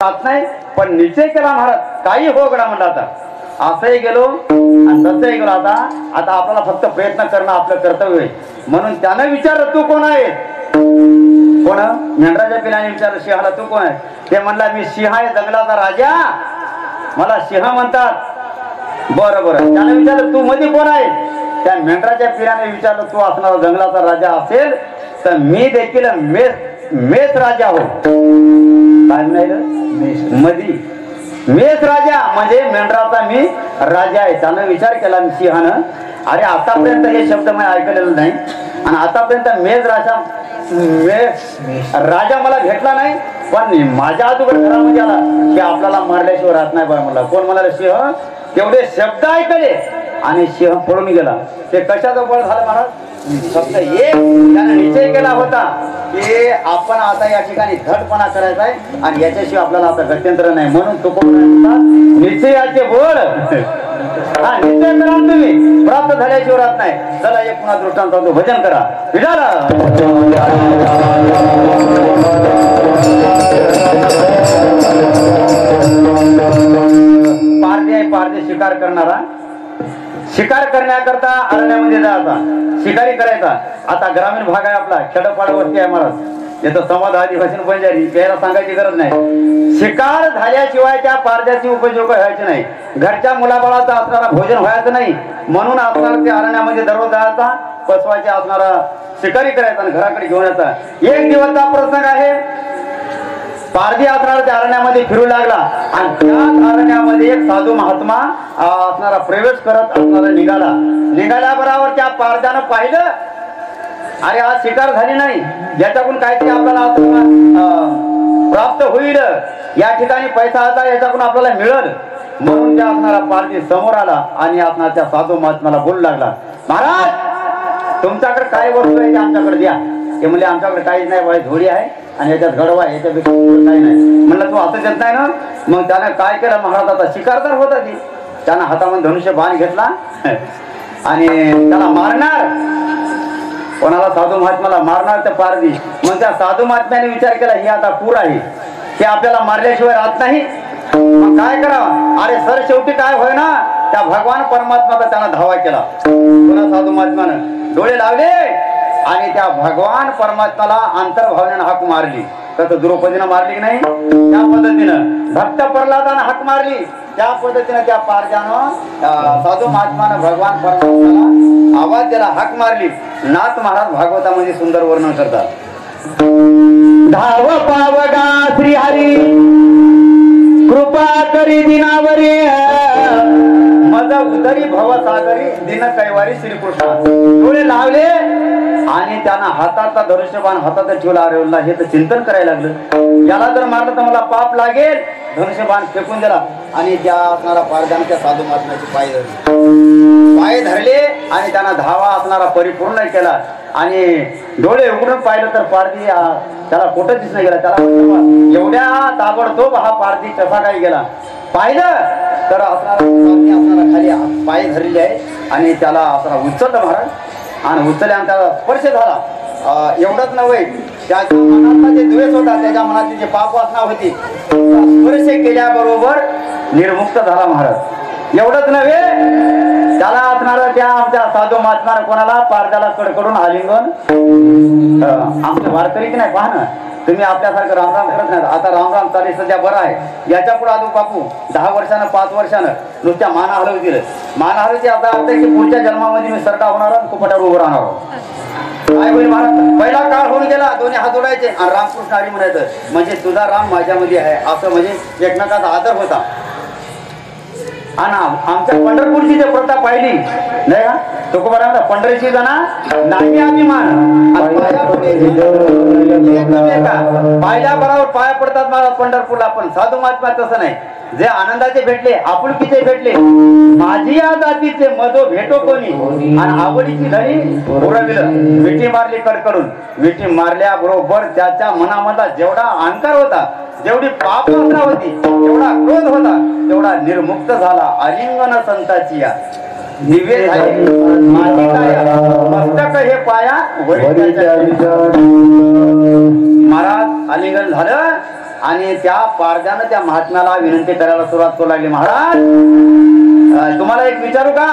जात नाही, पण निश्चय केला महाराज काही हो गडा म्हणला. आता असंही गेलो आणि तसंही गेलो. आता आपल्याला फक्त प्रयत्न करणं आपलं कर्तव्य आहे. म्हणून त्यानं विचारलं तू कोण आहे. कोण? मेंढराच्या पिलाने विचारलं सिंहाला तू कोण आहे. ते म्हणला मी सिंह आहे, जंगलाचा राजा, मला सिंह म्हणतात. बरं बरं. त्याने विचारलं तू मध्ये कोण आहे. त्या मेंढराच्या पिलाने विचारलं तू असणारा जंगलाचा राजा असेल तर मी देखील मेष राजा हो. काय म्हणायचं मधी मेष राजा म्हणजे मेंढराचा मी राजा आहे. त्यानं विचार केला सिंहानं, अरे आतापर्यंत हे शब्द मी ऐकलेलं नाही आणि आतापर्यंत मेष राजा मला भेटला नाही, पण माझ्या अगोदर घरामध्ये आला की आपल्याला मारल्याशिवाय राहत नाही. बरं मला कोण म्हणाला सिंह तेवढे शब्द ऐकले आणि सिंह पळून गेला. ते कशाचं बळ झालं महाराज. फक्त एक त्याने निश्चय केला होता की आपण आता या ठिकाणी धडपणा करायचा आहे आणि याच्याशिवाय आपल्याला आता गत्यंतर नाही. म्हणून तो कोण निश्चयाचे बळ. हा निश्चय करा तुम्ही प्राप्त झाल्याशिवाय राहत नाही. चला एक पुन्हा दृष्टांत भजन करा. पारदे आहे, पारदे शिकार करणारा. शिकार करण्याकरता अरण्यामध्ये जायचा, शिकारी करायचा. आता ग्रामीण भाग आहे आपला, खेडोपाड्यावरती आहे महाराज. याचं संवाद आदिवासी बंजारी यायला सांगायची गरज नाही. शिकार झाल्याशिवाय त्या पारद्याची उपयोग व्हायची नाही. घरच्या मुलाबाळाचा असणारा भोजन व्हायचं नाही. म्हणून असणारा त्या अरण्यामध्ये दररोज जायचा, पसवायचे असणारा शिकारी करायचा आणि घराकडे घेऊन यायचा. एक दिवसचा प्रसंग आहे. पारधी असणारा त्या अरण्यामध्ये फिरू लागला आणि त्या अरण्यामध्ये एक साधू महात्मा असणारा प्रवेश करत असणारा निघाल्या बरोबर त्या पारध्यानं पाहिलं, अरे आज शिकार झाली नाही, याच्याकडून काहीतरी आपल्याला प्राप्त होईल, या ठिकाणी पैसा आता याच्याकडून आपल्याला मिळेल. म्हणून त्या असणारा पारधी समोर आला आणि असणारा त्या साधू महात्माला बोलू लागला, महाराज तुमच्याकडे काय वस्तू आहे ते आमच्याकडे द्या. ते म्हणले आमच्याकडे काहीच नाही, बाई झोडी आहे आणि याच्यात गडवा आहे, याच्यापेक्षा काही नाही. म्हणलं तू असं देत नाही ना. मग त्यानं काय केलं महाराज, आता शिकारदार होता ती, त्यानं हातामध्ये धनुष्य बाण घेतला आणि त्याला मारणार. कोणाला? साधू महात्माला मारणार त्या पारधी. मग त्या साधू महात्म्याने विचार केला ही आता पूर आहे, ते आपल्याला मारल्याशिवाय राहत नाही, मग काय करावं. अरे सर शेवटी काय होय ना, त्या भगवान परमात्माचा त्यानं धावा केला. पुन्हा साधू महात्म्यानं डोळे लावले आणि त्या भगवान परमात्म्याला अंतर्भावनेनं हाक मारली. कसं द्रौपदीनं मारली की नाही, त्या पद्धतीनं भक्त प्रल्हादानं हाक मारली. त्या पद्धतीनं त्या पारजानं साधू महात्मानं भगवान परमात्म्याला आवाज दिला, हाक मारली. नाथ महाराज भागवतामध्ये सुंदर वर्णन करतात. धाव पावगा श्री हरी कृपा करी दिनावरी, मज उदरी भवसागरी दिन कैवारी श्रीकृष्ण. डोळे लावले आणि त्यांना हाताचा धनुष्यबाण हातात ठेवला. अरे हे तर चिंतन करायला लागलं, याला जर मारलं तर मला पाप लागेल. धनुष्यबाण फेकून दिला आणि त्या असणारा पारध्याच्या साधू महात्म्याचे पाय धरले आणि त्यांना धावा असणारा परिपूर्ण केला. आणि डोळे उघडून पाहिलं तर पारधी त्याला कुठं दिसणं गेला. त्याला एवढ्या ताबडतोब हा पारधी कसा काय गेला. पाहिलं तर असणारा खाली पाय धरले आहे आणि त्याला असणारा उचललं महाराज आणि उचलल्याने त्याला स्पर्श झाला. एवढंच नव्हे, त्याच्या मनातला जे द्वेष होता, त्याच्या मनातली जे पाप वासना होती, स्पर्श केल्याबरोबर निर्मुक्त झाला महाराज. एवढंच नव्हे, त्याला असणारा त्या आमच्या साधू महात्म्यानं कोणाला पारद्याला कडकडून आलिंगन. आमचे वारकरी की नाही, पहा ना तुम्ही आपल्यासारखं रामराम करत नाही. आता रामराम चालेल सध्या बरं आहे. याच्या पुढे आजू बापू 10 वर्षानं 5 वर्षानं नुसत्या माना हलवू दिलं. माना हलवची आता अर्थ की पुढच्या जन्मामध्ये मी सरटा होणार आणि कुपटावर उभं राहणार. काय होईल महाराज, पहिला काळ होऊन गेला, दोन्ही हात जोडायचे आणि रामकृष्ण हरी म्हणायचं, म्हणजे तुझा राम माझ्यामध्ये आहे असं, म्हणजे एकमेकाचा आदर होता. आणि आमच्या पंढरपूरची जे प्रथा पाहिली नाही का, तुकोबाराला पंढरीची जाणा नाही अभिमान, पाहिल्या बरोबर पाया पडतात मला पंढरपूरला. पण साधू महात्मा तसं नाही, जे आनंदाचे भेटले, आपुलकीचे भेटले, माझी या जातीचे मधो भेटो कोणी आणि आवडीची धरी पुरविलं. मिठी मारली कडकडून, मिठी मारल्या बरोबर त्याच्या मनामधला जेवढा अहंकार होता, जेवढी पाप वासना होती, जेवढा क्रोध होता, तेवढा निर्मुक्त झाला. आलिंगन संताची या दिव्य झाले माती काया, मस्तक हे पाया महाराज आलिंगन झालं आणि त्या पारध्यानं त्या महात्म्याला विनंती करायला सुरुवात करू लागली, महाराज तुम्हाला एक विचारू का?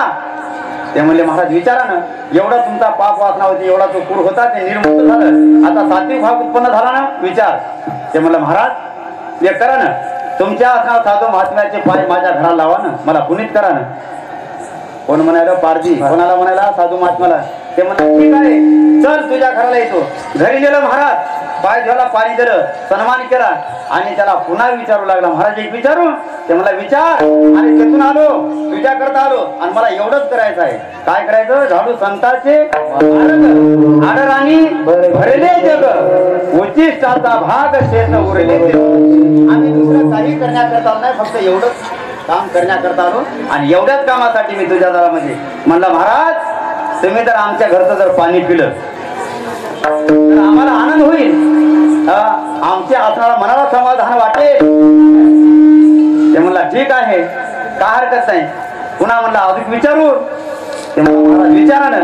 ते म्हणले, महाराज विचारा ना. एवढा तुमचा पाप वासना होती, एवढा तो कूर होता, ते निर्मुक्त झालं, आता सात्विक भाव उत्पन्न झाला ना, विचार. ते म्हणलं, महाराज एक करा ना, तुमच्या साधू महात्म्याचे पाय माझ्या घराला लावा ना, मला पुनीत करा ना. कोण म्हणायला? पारधी. कोणाला म्हणायला? साधू महात्म्याला. ते म्हणलं, ठीक आहे, चल तुझ्या घराला येतो. घरी गेलो महाराज, पाय धुवायला पाणी दिलं, सन्मान केला आणि त्याला पुन्हा विचारू लागला, महाराज एक विचारू? ते मला विचार. आणि तिथून आलो, तुझ्याकरता आलो आणि मला एवढंच करायचं आहे. काय करायचं? झाडू संतांचे आदर आणि भरले जग, उच्चिष्टाचा भाग शेत उरले. आम्ही दुसरं काही करण्याकरता नाही, फक्त एवढंच काम करण्याकरता आलो आणि एवढ्याच कामासाठी मी तुझ्या दारामध्ये म्हणलं, महाराज तुम्ही जर आमच्या घरचं जर पाणी पिलं तर आम्हाला आनंद होईल, आमच्या असणारा मनाला समाधान वाटेल. ते म्हणला, ठीक आहे, काय हरकत नाही. पुन्हा म्हणला, अधिक विचारू? ते म्हणला, महाराज विचारा ना.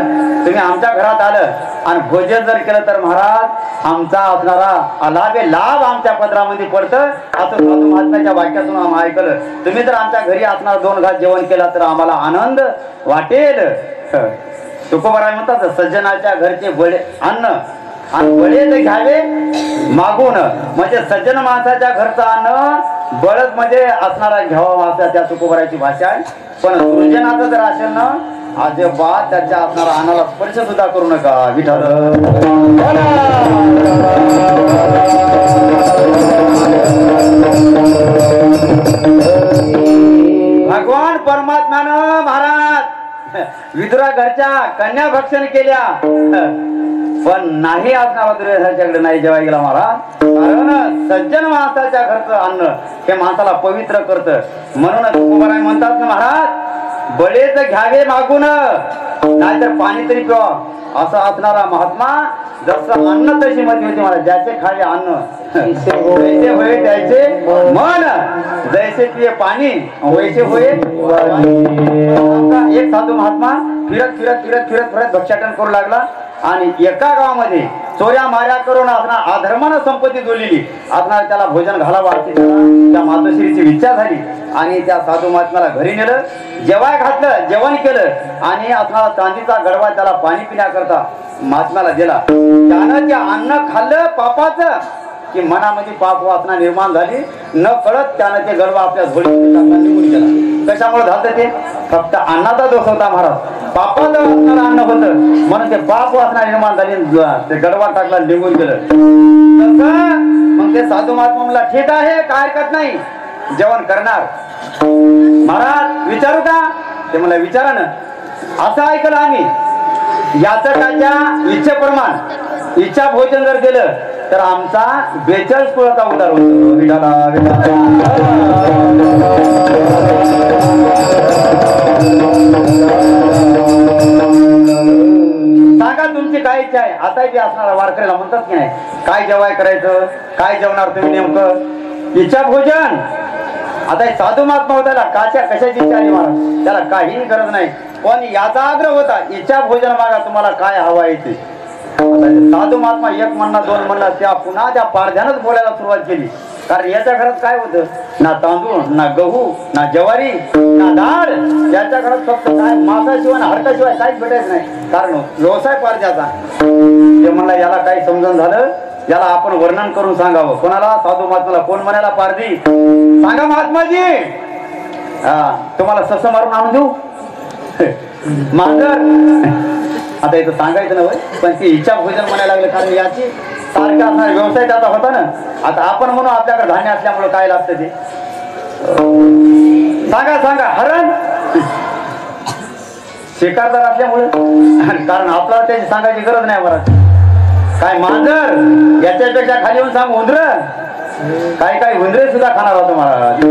तुम्ही आमच्या घरात आलं आणि भोजन जर केलं तर महाराज आमचा असणारा लाभ आमच्या पदरामध्ये पडतं, असं साधू महात्म्याच्या वाक्यातून आम्ही ऐकलं. तुम्ही जर आमच्या घरी असणार 2 घास जेवण केला तर आम्हाला आनंद वाटेल. तुकोबाराय म्हणतात, सज्जनाच्या घरचे बळे अन्न आणि बळेच घ्यावे मागून. म्हणजे सज्जन माणसाच्या घरचं अन्न बळच म्हणजे असणारा घ्यावा, असं त्या तुकोबारायची भाषा आहे. पण सृजनाचं जर असेल ना, अजिबात त्याच्या असणारा अन्नाला स्पर्श सुद्धा करू नका. विठ्ठल भगवान परमात्म्यानं महाराज विदुरा घरच्या कन्या भक्षण केल्या, पण नाही असणाऱ्याच्याकडे नाही जेव्हा गेला महाराज. कारण सज्जन माणसाच्या घरचं अन्न हे माणसाला पवित्र करतं. म्हणून तुकोबाराय म्हणतात ना, महाराज बळेच घ्यावे मागून, नाहीतर पाणी तरी पिवा. असं असणारा महात्मा जसं अन्न तशी मती होती महाराज. ज्याचे खावे अन्न वैसे होय त्याचे मन, जैसे पिये पाणी वैसे होय. एक साधू महात्मा फिरत फिरत फिरत फिरत फिरत भक्षाटन करू लागला आणि एका गावामध्ये चोऱ्या माऱ्या करून असणार अधर्मानं संपत्ती जोडलेली असणार त्याला भोजन घालावं अशी त्या मातोश्रीची इच्छा झाली. आणि त्या साधू महात्म्याला घरी नेलं, जेवाय घातलं, जेवण केलं आणि असणारा चांदीचा गडवा त्याला पाणी पिण्याकरता महात्म्याला दिला. त्यानं ते अन्न खाल्लं पापाचं की मनामध्ये पाप वासना निर्माण झाली. न कळत त्यानं ते गडवा आपल्या झोळीत निघून गेला. कशामुळे झालं ते? फक्त अन्नाचा दोष होता महाराज. पापाचं असणारं अन्न होतं म्हणून ते पाप वासना निर्माण झाली, ते गडवा टाकला, निघून गेलं. तसं मग ते साधू महात्मा म्हणला, ठीक आहे, काय हरकत नाही, जेवण करणार. महाराज विचारू का? ते मला विचारा ना. असं ऐकलं आम्ही, याचकाच्या इच्छेप्रमाण इच्छा भोजन जर दिलं तर आमचा 42 कुळाचा उद्धार होतो. सांगा तुमची काय इच्छा आहे? आता बी असणारा वारकऱ्याला म्हणतात की नाही, काय जेवाय करायचं, काय जेवणार तुम्ही नेमकं? इच्छा भोजन. आता साधू महात्मा होता, कशाची इच्छा आली महाराज? त्याला काही गरज नाही, पण याचा आग्रह होता, इच्छा भोजन मागा, तुम्हाला काय हवा येते. साधू महात्मा एक म्हणला, 2 म्हणला, त्या पुन्हा त्या पारध्यानच बोलायला सुरुवात केली. कारण याच्या घरात काय होतं? ना तांदूळ, ना गहू, ना ज्वारी, ना डाळ. याच्या घरात फक्त काय मांसाशिवाय हरकाशिवाय काहीच भेटायचं नाही. कारण व्यवसाय पारध्याचा. ते म्हणला, याला काही समजून झालं, याला आपण वर्णन करून सांगावं. कोणाला? साधू महात्म्याला. कोण म्हणायला? पारधी. सांगा महात्माजी, तुम्हाला सस मारून आणून देऊ मांजर. आता इथं सांगायचं नव्हे, पण ती इच्छा भोजन म्हणायला लागलं. कारण याची सारखा असणार व्यवसाय त्याचा होता ना. आता आपण म्हणू आपल्याकडे धान्य असल्यामुळे काय लागतं ते सांगा. सांगा. हरण शिकारदार असल्यामुळे, कारण आपल्याला त्याची सांगायची गरज नाही. बरं काय मांजर, याच्यापेक्षा खाली येऊन सांग उंदर. काही काही उंदरे सुद्धा खाणार होतो महाराज.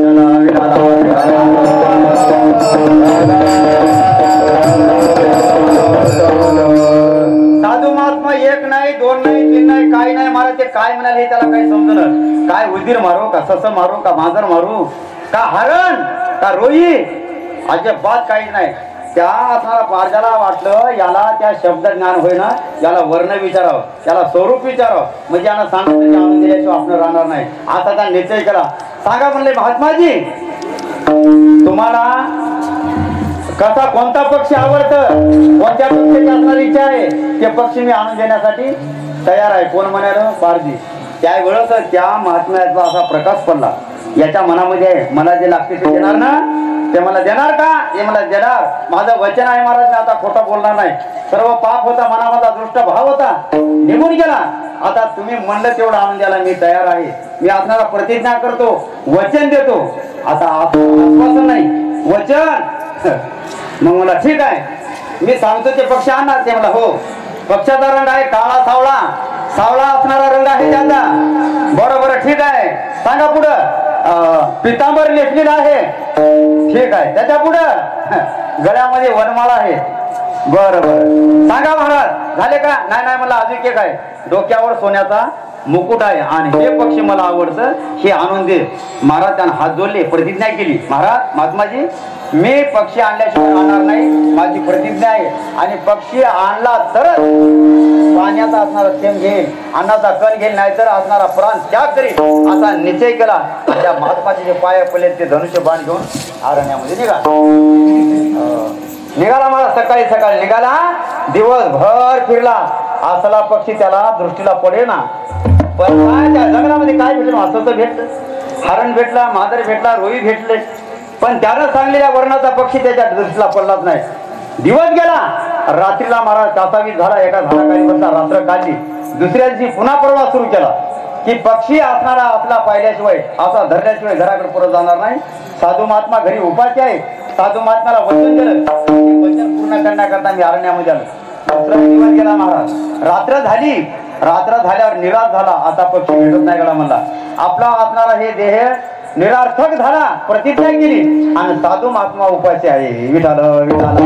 साधू महात्मा एक नाही, 2 नाही, 3 नाही, काही नाही महाराज. ते काय म्हणाले हे त्याला काही समजलं. काय उंदीर मारू का, सस मारू का, मांजर मारू का, हरण का, रोई, अजिबात काहीच नाही. त्या असणारा पारजाला वाटलं याला त्या शब्द ज्ञान होईना, याला वर्ण विचारावं, याला स्वरूप विचारावं, म्हणजे याला सांगितलं आणून दिल्याशिवाय आपण राहणार नाही. आता त्या निश्चय केला. सांगा म्हणले महात्माजी, तुम्हाला कसा कोणता पक्षी आवडतं, कोणत्या पक्षाची असणारी इच्छा आहे, ते पक्षी मी आणून देण्यासाठी तयार आहे. कोण म्हणाल? पारजी. त्यावेळेस त्या महात्म्याचा असा प्रकाश पडला याच्या मनामध्ये आहे, मला जे लागते ते देणार ना, ते मला देणार का? हे मला देणार. माझं वचन आहे महाराज, मी आता खोटं बोलणार नाही. सर्व पाप होता, मनामधला दृष्ट भाव होता, निघून गेला. आता तुम्ही म्हणलं तेवढं आणून द्यायला मी तयार आहे. मी असणारा प्रतिज्ञा करतो, वचन देतो. आता आश्वासन नाही, वचन. मग मला ठीक आहे, मी सांगतो ते पक्ष आणणार. ते मला हो, पक्षाचा रंग आहे काळा सावळा, सावळा असणारा रंग आहे त्याचा. बरोबर, ठीक आहे. सांगा पुढं. पितांबर नेसलेला आहे, ठीक आहे. त्याच्या पुढं गळ्यामध्ये वनमाळा आहे. बरोबर, सांगा महाराज झाले का? नाही नाही, मला अजून एक आहे, डोक्यावर सोन्याचा मुकुट आहे आणि हे पक्षी मला आवडतं, हे आणून दे. महाराज त्यानं हात जोडले, प्रतिज्ञा केली. महाराज महात्माजी, मी पक्षी आणल्याशिवाय आणणार नाही, माझी प्रतिज्ञा आहे. आणि पक्षी आणला तरच पाण्याचा असणारा थेंब घेईल, अन्नाचा कण घेईल, नाहीतर असणारा प्राण त्याग करील, असा निश्चय केला. त्या महात्माचे जे पाय पडले ते धनुष्य बाण घेऊन अरण्यामध्ये निघाला. मला सकाळी सकाळी निघाला, दिवसभर फिरला. असला पक्षी त्याला दृष्टीला पडे ना. पण काय त्या जंगलामध्ये काय भेटलं? असं तर भेटलं, हरण भेटला, मांजर भेटला, रोई भेटले, पण त्यानं सांगलेल्या वर्णाचा पक्षी त्याच्या दृष्टीला पडलाच नाही. दिवस गेला, रात्रीला महाराज कासावीस झाला, एका झाडाखाली बसला, रात्र काढली. दुसऱ्या दिवशी पुन्हा प्रवास सुरू केला की पक्षी असणारा आपला पाहिल्याशिवाय, असा धरल्याशिवाय घराकडे परत जाणार नाही. साधू महात्मा घरी उपाशी आहे. साधू महात्म्याला वचन दिलं, वचन पूर्ण करण्याकरता मी अरण्यामध्ये आलो. दुसरा दिवस गेला महाराज, रात्र झाली. रात्र झाल्यावर निराश झाला, आता पक्षी भेटत नाही गेला. म्हणला आपला असणारा हे देह निरार्थक झाला, प्रतिज्ञा केली आणि साधू महात्मा उपाशी आहे. विठाल विठाल.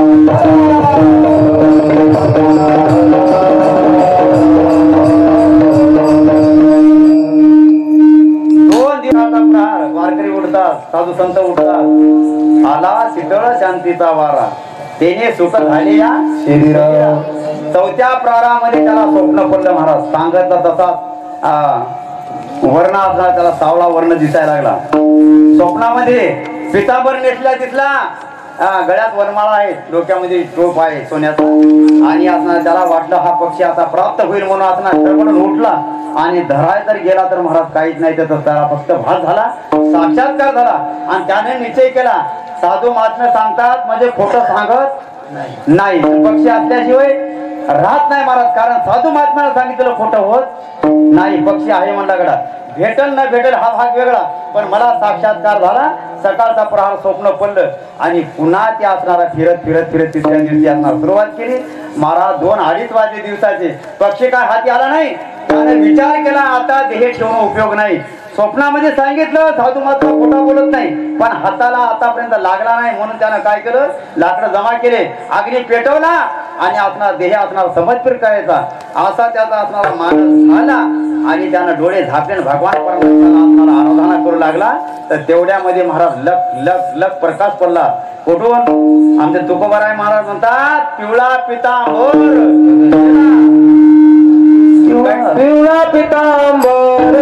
2 दिवसाचा प्रहार, वारकरी उठतात, साधू संत उठतात. आला शीतळ शांतीचा वारा, तेने सुख झाले या शरीर. 4थ्या प्रहारामध्ये त्याला स्वप्न पडलं. महाराज सांगितलं तसा वर्ण असला, त्याला सावळा वर्ण दिसायला लागला. स्वप्नामध्ये पितांबर नेसला तिथला, गळ्यात वनमाळा आहे, डोक्यामध्ये टोप आहे सोन्याचा. आणि असणार त्याला वाटलं हा पक्षी आता प्राप्त होईल म्हणून असणार धडपडून उठला आणि धराय तर गेला तर महाराज काहीच नाही. त्याचा त्याला फक्त भास झाला, साक्षात्कार झाला. आणि त्याने निश्चय केला, साधू महात्मे सांगतात म्हणजे खोटं सांगत नाही, पक्षी असल्याशिवाय राहत नाही महाराज. कारण साधू महात्म्याला सांगितलं खोटं होत नाही. पक्षी आहे म्हणला गडा, भेटल न भेटेल हा भाग वेगळा, पण मला साक्षात्कार झाला. सकाळचा प्रहार स्वप्न पडलं आणि पुन्हा ते असणारा फिरत फिरत फिरत तिसऱ्या दिवशी असणार सुरुवात केली. महाराज 2-2:30 वाजले दिवसाचे. पक्षी काय हाती आला नाही. त्याने विचार केला आता देह ठेवून उपयोग नाही. स्वप्नामध्ये सांगितलं साधू महात्मा खोटा बोलत नाही, पण हाताला आतापर्यंत लागला नाही म्हणून त्यानं काय केलं, लाकडं जमा केले, अग्नी पेटवला आणि असणार देह असणार समर्पित करायचा असा त्याचा असणारा मानस झाला. आणि त्यानं डोळे झापले, भगवान परमेश्वराला आराधना करू लागला. तर तेवढ्यामध्ये महाराज लख लख लख प्रकाश पडला. कुठून? आमचे तुकोबाराय महाराज म्हणतात, पिवळा पितांबर, पिवळा पितांबर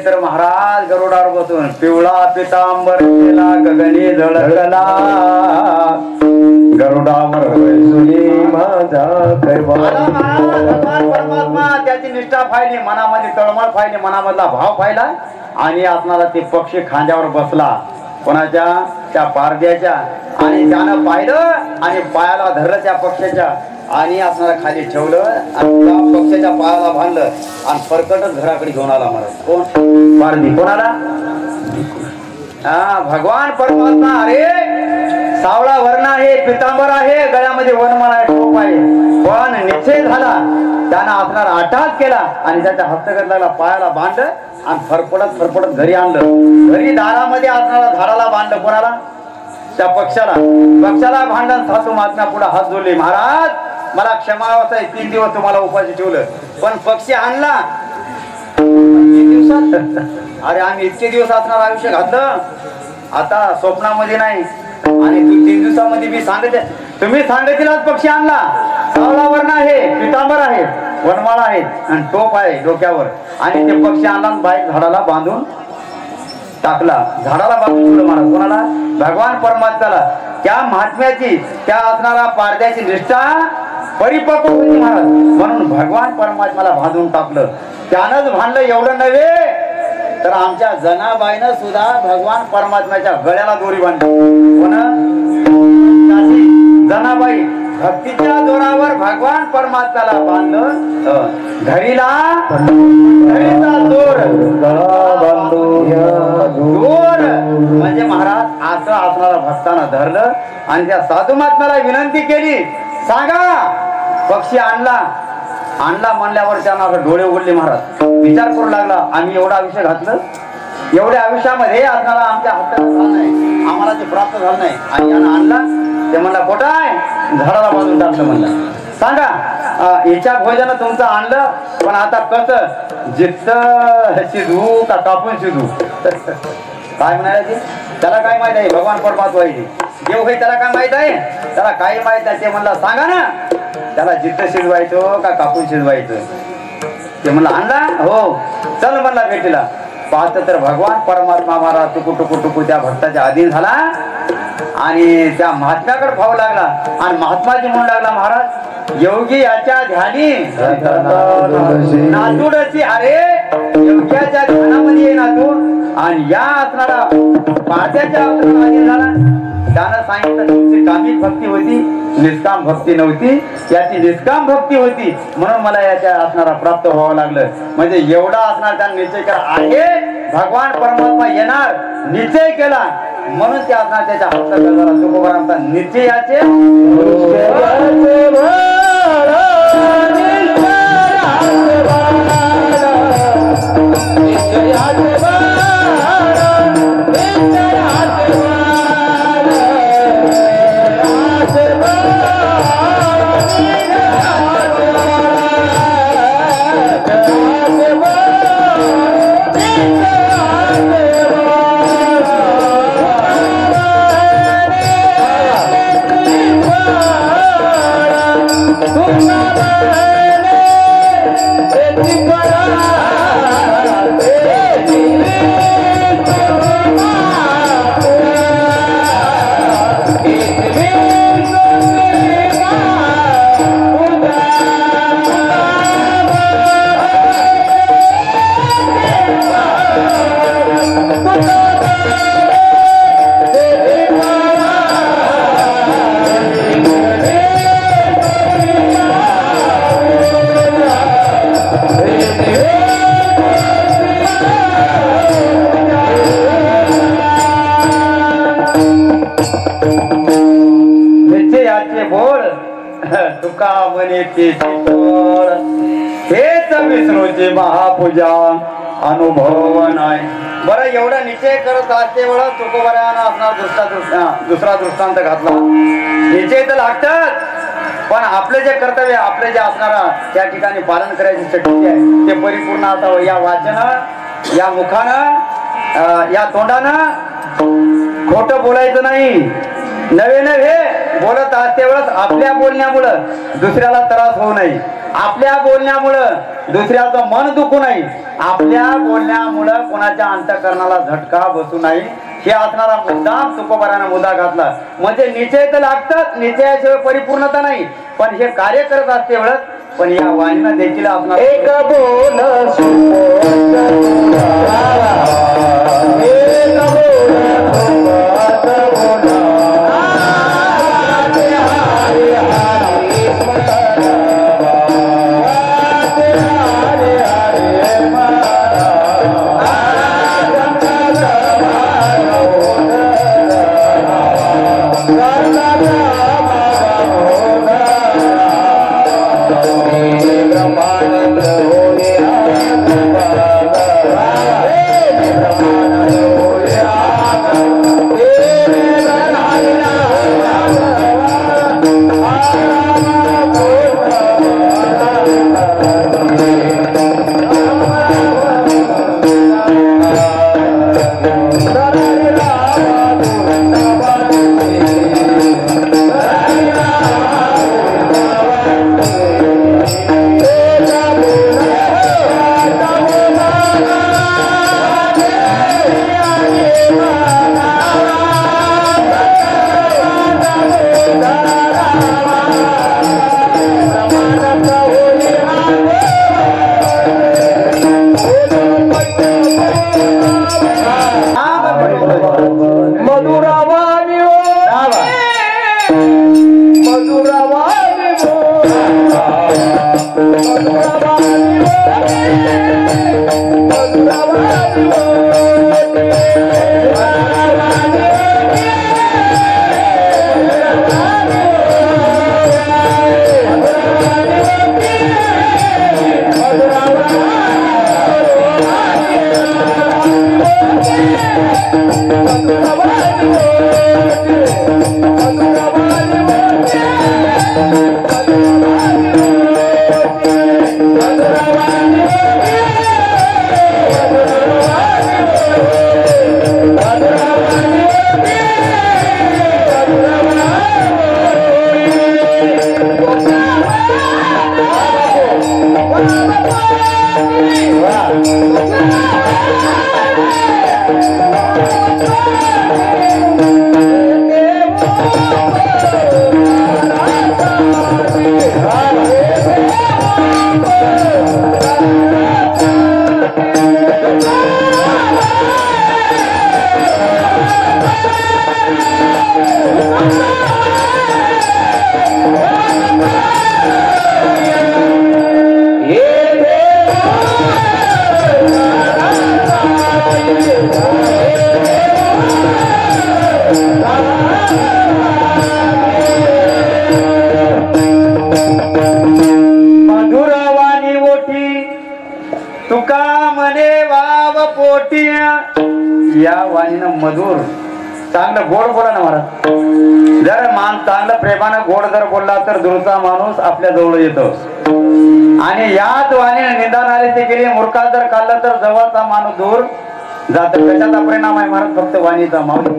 तर महाराज गरुडावर बसून पिवळा पितांबर केला गगनी झळकला, गरुडावर माझा परमात्मा त्याची निष्ठा पाहिली, मनामध्ये तळमळ पाहिली, मनामधला भाव पाहिला. आणि असणारा ते पक्षी खांद्यावर बसला कोणाच्या, त्या पारद्याच्या. आणि त्यानं पाहिलं आणि पायाला धरलं त्या पक्षाच्या. आणि असणारा खाली ठेवलं आणि त्या पक्षाच्या पायाला बांधलं आणि फरकटच घराकडे घेऊन आला महाराज. कोण? पारधी. कोणाला? हा, भगवान परमात्मा. अरे सावळा वर्ण आहे, पितांबर आहे, गळ्यामध्ये वनमाळा आहे, टोप आहे, पण निश्चय झाला त्यानं असणारा अटॅक केला आणि त्याच्या हस्तगत लागला, पायाला बांधलं आणि फरफडत घरी आणलं. घरी दारामध्ये असणारा झाडाला बांधलं. कोणाला? त्या पक्षाला भांडण. सासू महात्म्या पुढे हात जोडले, महाराज मला क्षमावत आहे, 3 दिवस तुम्हाला उपाशी ठेवलं, पण पक्षी आणला 3 दिवसात. अरे आम्ही इतके दिवस असणार आयुष्य घातलं, आता स्वप्नामध्ये नाही, आणि तू 3 दिवसामध्ये मी सांगते, तुम्ही सांगितलेलाच पक्षी आणला. सावळा वर्ण आहे, पितांबर आहे, वनमाळा आहे आणि टोप आहे डोक्यावर, आणि ते पक्षी आणला बाईक झाडाला बांधून टाकला. झाडाला बांधून ठेवलं महाराज. कोणाला? भगवान परमात्म्याला. त्या महात्म्याची, त्या असणारा पारद्याची निष्ठा परिपक्व होती महाराज, म्हणून भगवान परमात्म्याला बांधून टाकलं. त्यानंच भांडलं. एवढं नव्हे तर आमच्या जनाबाईनं सुद्धा भगवान परमात्म्याच्या गळ्याला दोरी बांधली. कोण? जनाबाई. भक्तीच्या जोरावर भगवान परमात्म्याला बांधलं. घरीचा जोर म्हणजे महाराज असं असणारा भक्तांना धरलं आणि त्या साधू महात्म्याला विनंती केली, सांगा पक्षी आणला म्हणल्यावर त्यांना डोळे उघडले. महाराज विचार करू लागला, आम्ही एवढं आयुष्य घातलं, एवढ्या आयुष्यामध्ये असणारा आमच्या हातात झाला नाही, आम्हाला ते प्राप्त झालं नाही, आणि यानं आणला. ते म्हणला खोटा आहे, झाडाला बांधून टाकलं. म्हणलं सांगा याच्या भोजन तुमचं आणलं, पण आता कसं, जित्त शिजवू का कापून शिजवू? काय म्हणायचे? त्याला काय माहित आहे? भगवान परमात्मा आहे, देव आहे, त्याला काय माहित आहे? त्याला काही माहित नाही. ते म्हणला सांगा ना, त्याला जित्त शिजवायचं का कापून शिजवायचं? ते म्हणला आणला, हो चल म्हणला भेटीला. पाहत तर भगवान परमात्मा महाराज टुकू त्या भक्ताच्या अधीन झाला आणि त्या महात्म्याकडे पाहू लागला आणि महात्माजी म्हणू लागला, महाराज योगी याच्या ध्यानी नातूडची. अरे योग्याच्या ध्यानामध्ये ये नातू, आणि या असणारा पाट्याच्या अधीन झाला. त्यानं सांगितलं तुमची कामिक भक्ती होती, निष्काम भक्ती नव्हती, याची निष्काम भक्ती होती, म्हणून मला याच्या असणारा प्राप्त व्हावं लागलं. म्हणजे एवढा असणार त्या निश्चय केला आहे, भगवान परमात्मा येणार निश्चय केला, म्हणून ते असणार त्याच्या हस्तगताला तुकोबारांचा निश्चयाचे तुका म्हणे हेच विष्णूची महापूजा अनुभव नाही. बरं एवढा निश्चय करत असते वेळा तुकोबारानं असणार दुसरा दृष्टांत घातला. निश्चय तर लागतात, पण आपले जे कर्तव्य, आपले जे असणारा त्या ठिकाणी पालन करायची शक्ती आहे ते परिपूर्ण असावं. या वाचन, या मुखानं, या तोंडानं खोटं बोलायचं नाही. नवे बोलत असते वेळेस आपल्या बोलण्यामुळं दुसऱ्याला त्रास होऊ नये, आपल्या मुळे दुसऱ्याचं मन दुखू नये, आपल्या बोलण्यामुळं कोणाच्या अंतःकरणाला झटका बसू नये, हे असणारा मुद्दा तुकोबारानं मुद्दा घातला. म्हणजे निश्चय तर लागतात, निश्चयाशिवाय परिपूर्णता नाही, पण हे कार्य करत असते वेळेस पण या वाणीनं देखील असणार एक बोल एक बोल या वाणीनं मधुर चांगलं गोड बोला ना महाराज. जर मान चांगलं प्रेमानं गोड जर बोलला तर दूरचा माणूस आपल्या जवळ येतो. आणि याच वाणीनं निंदा नाराजी केली मूर्खा जर काढलं तर जवळचा माणूस दूर जात. कशाचा परिणाम आहे महाराज? फक्त वाणीचा. माऊली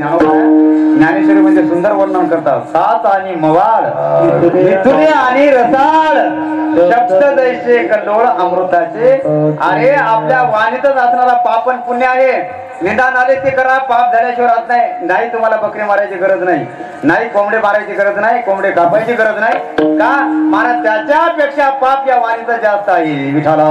ज्ञानेश्वरी म्हणजे सुंदर वर्णन करतात. सात आणि मवाळ मिथुने आणि रसाळ शब्द दैसे कल्लोळ अमृताचे. अरे आपल्या वाणीतच असणारा पाप आणि पुण्य आहे. निदान आले ते करा. पाप झाल्याशिवाय राहत नाही. नाही तुम्हाला बकरी मारायची गरज नाही, नाही कोंबडे मारायची गरज नाही, कोंबडे कापायची गरज नाही. का महाराज? त्याच्यापेक्षा पाप या वाणीचं जास्त आहे. विठाला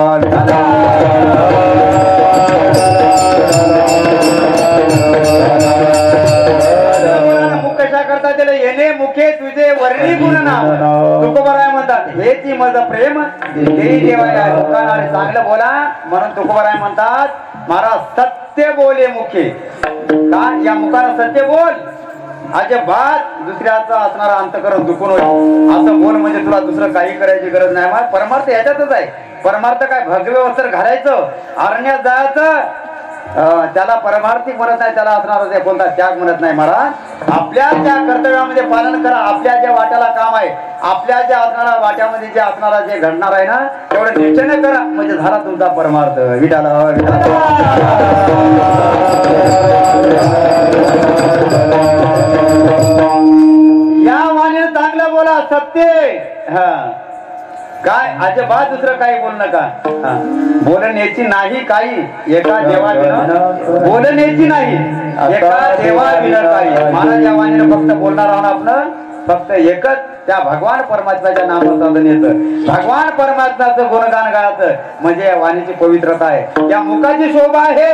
मुख कशा करता त्याला येणे मुखे तुझे वर्णी गुण नाव तुकोबराय म्हणतात. हे ती मज प्रेम देई देवाय मुखाने चांगलं बोला म्हणून तुकोबराय म्हणतात. महाराज सत्य बोले मुखे. का या मुखानं सत्य बोल. अजिबात दुसऱ्याचा असणारा अंतकरण दुखून होईल असं बोल. म्हणजे तुला दुसरं काही करायची गरज नाही. मग परमार्थ याच्यातच आहे. परमार्थ काय? भगवे वस्त्र घालायचं, अरण्यात जायचं, त्याला परमार्थिक म्हणत नाही. त्याला असणारा कोणता त्याग म्हणत नाही. महाराज आपल्या त्या कर्तव्यामध्ये पालन करा. आपल्या ज्या वाट्याला काम आहे, आपल्या ज्या असणारा वाट्यामध्ये जे असणारा जे घडणार आहे ना तेवढं निश्चय करा. म्हणजे झाला तुमचा परमार्थ. विठाला या वाणीने चांगलं बोला. सत्य काय? अजिबात दुसरं काही बोलू नका. बोलण्याची नाही काही एका देवाविना. बोलण्याची नाही एका देवाविना काही. महाराज या वाणीने फक्त बोलणार आहोत. आपण फक्त एकच त्या भगवान परमात्म्याच्या नामस्मरण येतं. भगवान परमात्म्याचं गुणगान गायचं म्हणजे या वाणीची पवित्रता आहे. या मुखाची शोभा आहे.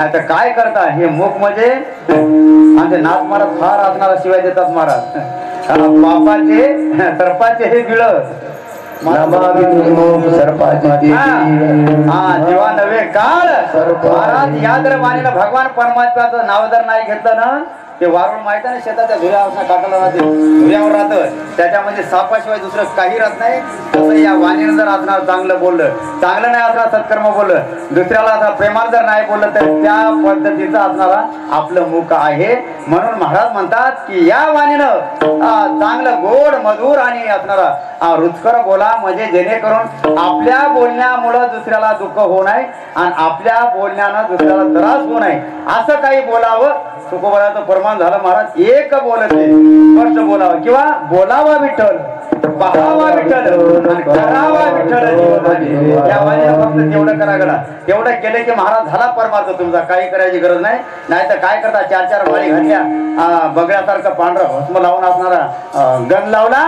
आता काय करता? हे मुख म्हणजे आमचे नाथ महाराज फार असणारा शिवाय देतात. महाराज बापाचे सर्पाचे हे गिळ जेव्हा नव्हे काळ. महाराज या जर वाणीनं भगवान परमात्म्याचं नाव जर नाही घेतलं ना ते वारुळ माहित आहे ना, शेताच्या धुऱ्यावर काटाला राहते, धुऱ्यावर राहतं, त्याच्यामध्ये सापाशिवाय दुसरं काही राहत नाही. तसं या वाणीनं जर असणार चांगलं बोललं, चांगलं नाही असणार सत्कर्म बोललं, दुसऱ्याला असं प्रेमाला जर नाही बोललं, तर त्या पद्धतीचं असणारा आपलं मुख आहे. म्हणून महाराज म्हणतात की या वाणीनं चांगलं गोड मधुर आणि असणारा रुचकर बोला, म्हणजे जेणेकरून आपल्या बोलण्यामुळं दुसऱ्याला दुःख होऊ नये आणि आपल्या बोलण्यानं दुसऱ्याला त्रास होऊ नये असं काही बोलावं. तुकोबराचं प्रमाण झालं महाराज, एक बोलते स्पष्ट बोलावं किंवा बोलावा विठ्ठल, पाहावा विठ्ठल आणि करावा विठ्ठल जीवनाने. या वाणीनं फक्त तेवढं करा गडा, तेवढं केलं की महाराज झाला परमार्थ तुमचा, काही करायची गरज नाही. नाही तर काय करता, 4-4 माळी घातल्या, बगड्यासारखं पांढरं भस्म लावून असणारा गण लावला,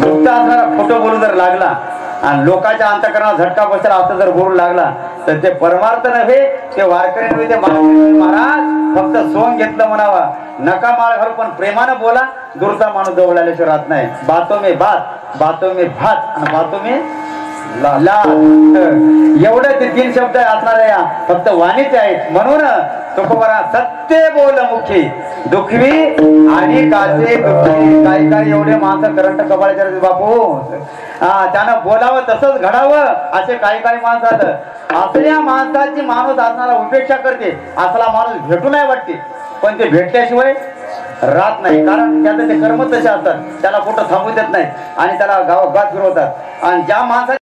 नुसता असणारा खोटं बोलू जर लागला आणि लोकांच्या अंतःकरणात झटका बसला असं जर बोलू लागला, तर ते परमार्थ नव्हे, ते वारकरी नव्हे, ते महाराज फक्त सोंग घेतलं म्हणावा. नका माळ घालू, पण प्रेमानं बोला. दूरचा माणूस जवळ आल्याशिवाय राहत नाही. बातो में बात, बातो में भात आणि बातो में ला, एवढं ते 3 शब्द असणारे या फक्त वाणीचे आहेत. म्हणून तुकोबरा सत्य बोल मुखी दुखवी आणि काचे दुखी. काही काही एवढे माणसं करंट कपाळाचे बापू, त्यानं बोलावं तसंच घडावं असे काही काही माणसात. असल्या माणसाची माणूस असणारा उपेक्षा करते, असला माणूस भेटू नाही वाटते, पण ते भेटल्याशिवाय राहत नाही. कारण त्याचं ते कर्म तसे असतात, त्याला कुठं थांबू देत नाही आणि त्याला गावात फिरवतात. आणि ज्या माणसाची